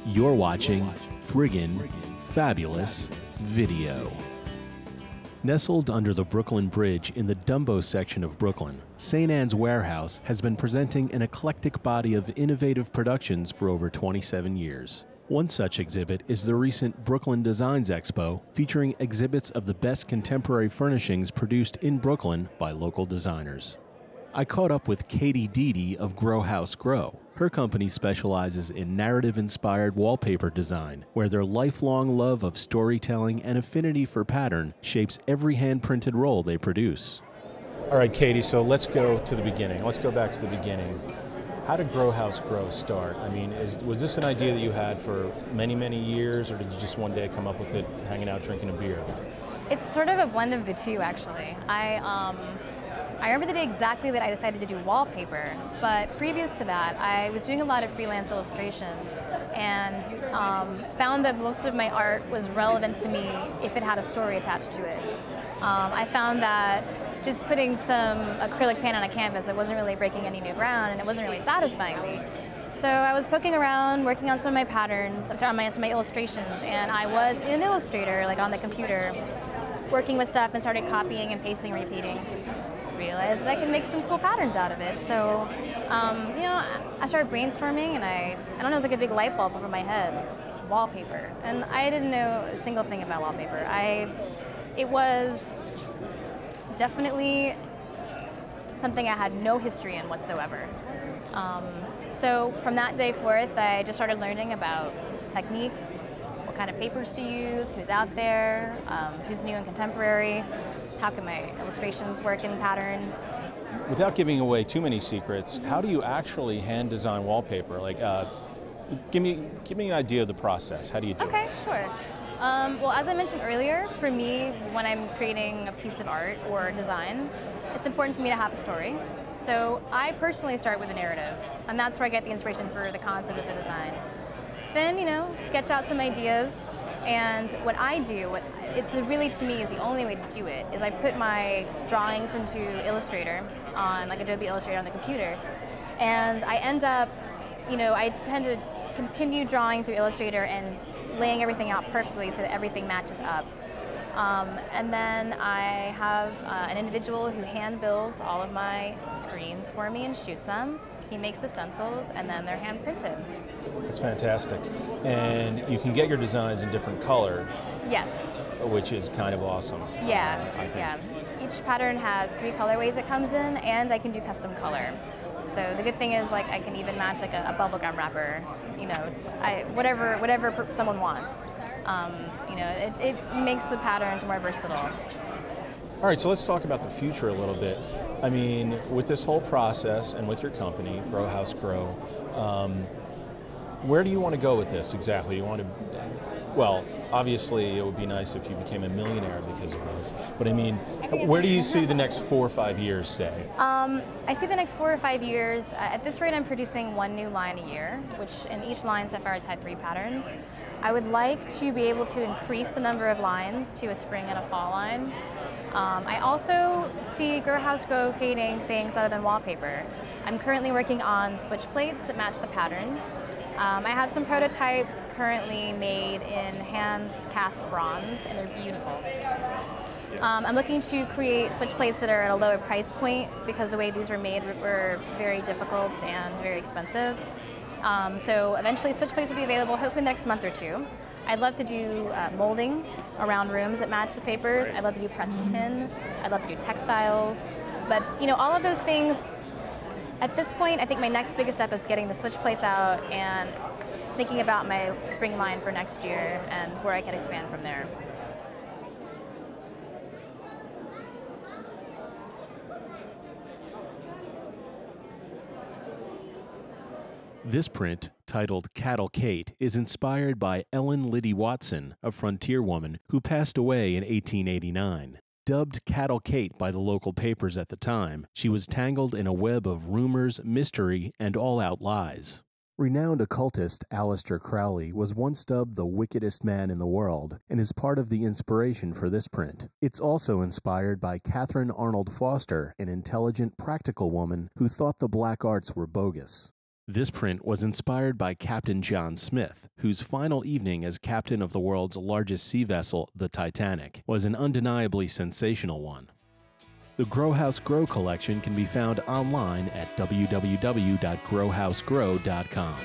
You're watching Friggin' Fabulous Video. Nestled under the Brooklyn Bridge in the Dumbo section of Brooklyn, St. Ann's Warehouse has been presenting an eclectic body of innovative productions for over 27 years. One such exhibit is the recent Brooklyn Designs Expo, featuring exhibits of the best contemporary furnishings produced in Brooklyn by local designers. I caught up with Katie Deedy of Grow House Grow. Her company specializes in narrative-inspired wallpaper design, where their lifelong love of storytelling and affinity for pattern shapes every hand-printed roll they produce. All right, Katie, so let's go to the beginning. Let's go back to the beginning. How did Grow House Grow start? I mean, was this an idea that you had for many, many years, or did you just one day come up with it hanging out drinking a beer? It's sort of a blend of the two, actually. I remember the day exactly that I decided to do wallpaper, but previous to that, I was doing a lot of freelance illustration and found that most of my art was relevant to me if it had a story attached to it. I found that just putting some acrylic paint on a canvas, it wasn't really breaking any new ground and it wasn't really satisfying me. So I was poking around, working on some of my patterns, some of my illustrations, and I was in Illustrator, like on the computer, working with stuff and started copying and pasting, repeating. Realized that I could make some cool patterns out of it. So, you know, I started brainstorming, and I don't know, it was like a big light bulb over my head. Wallpaper, and I didn't know a single thing about wallpaper. It was definitely something I had no history in whatsoever. So from that day forth, I just started learning about techniques, what kind of papers to use, who's out there, who's new and contemporary. How can my illustrations work in patterns? Without giving away too many secrets, how do you actually hand design wallpaper? Like, give me an idea of the process. How do you do it? Okay, sure. Well, as I mentioned earlier, for me, when I'm creating a piece of art or design, it's important for me to have a story. So I personally start with a narrative, and that's where I get the inspiration for the concept of the design. Then, you know, sketch out some ideas. And what I do, it's really, to me, is the only way to do it, is I put my drawings into Illustrator, on like Adobe Illustrator on the computer, and I end up, you know, I tend to continue drawing through Illustrator and laying everything out perfectly so that everything matches up. And then I have an individual who hand builds all of my screens for me and shoots them. He makes the stencils, and then they're hand printed. That's fantastic. And you can get your designs in different colors. Yes. Which is kind of awesome. Yeah, yeah. Each pattern has 3 colorways it comes in, and I can do custom color. So the good thing is, like, I can even match like a bubblegum wrapper, you know, whatever someone wants. You know, it makes the patterns more versatile. All right, so let's talk about the future a little bit. I mean, with this whole process and with your company, Grow House Grow, where do you want to go with this exactly? You want to, well, obviously it would be nice if you became a millionaire because of this, but I mean, where do you see the next 4 or 5 years, say? I see the next 4 or 5 years, at this rate I'm producing 1 new line a year, which in each line so far has had 3 patterns. I would like to be able to increase the number of lines to a spring and a fall line. I also see Grow House Grow creating things other than wallpaper. I'm currently working on switch plates that match the patterns. I have some prototypes currently made in hand cast bronze, and they're beautiful. I'm looking to create switch plates that are at a lower price point because the way these were made were very difficult and very expensive. So eventually switch plates will be available hopefully in the next month or 2. I'd love to do molding around rooms that match the papers. I'd love to do pressed tin. I'd love to do textiles. But, you know, all of those things, at this point, I think my next biggest step is getting the switch plates out and thinking about my spring line for next year and where I can expand from there. This print, titled Cattle Kate, is inspired by Ellen Liddy Watson, a frontier woman who passed away in 1889. Dubbed Cattle Kate by the local papers at the time, she was tangled in a web of rumors, mystery, and all-out lies. Renowned occultist Aleister Crowley was once dubbed the wickedest man in the world and is part of the inspiration for this print. It's also inspired by Catherine Arnold Foster, an intelligent, practical woman who thought the black arts were bogus. This print was inspired by Captain John Smith, whose final evening as captain of the world's largest sea vessel, the Titanic, was an undeniably sensational one. The Grow House Grow collection can be found online at www.growhousegrow.com.